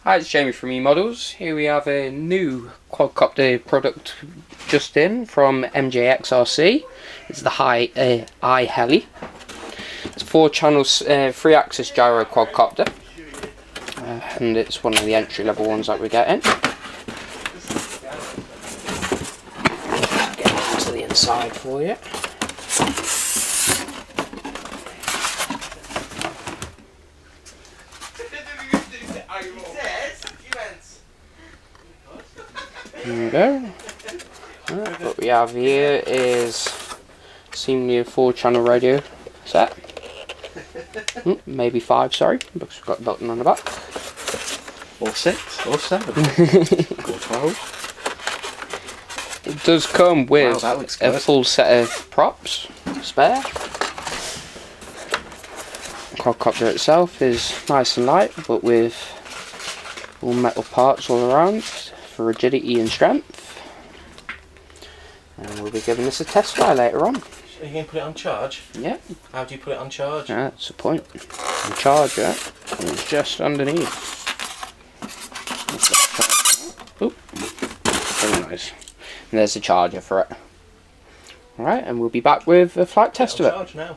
Hi, it's Jamie from eModels. Here we have a new quadcopter product just in from MJXRC. It's the iHeli. It's a 4-channel 3-axis gyro quadcopter, and it's one of the entry-level ones that we're getting. Get into the inside for you. There we go. Right, what we have here is seemingly a 4-channel radio set. Maybe 5, sorry, because we've got a button on the back. Or 6, or 7, or 12. It does come with a full set of props, spare. The quadcopter itself is nice and light, but with all metal parts all around for rigidity and strength. And we'll be giving this a test fire later on. Are you going to put it on charge? Yeah. How do you put it on charge? Yeah, that's the point. The charger is just underneath. Oop. Very nice. And there's the charger for it. Alright, and we'll be back with a flight test of it. Charge now.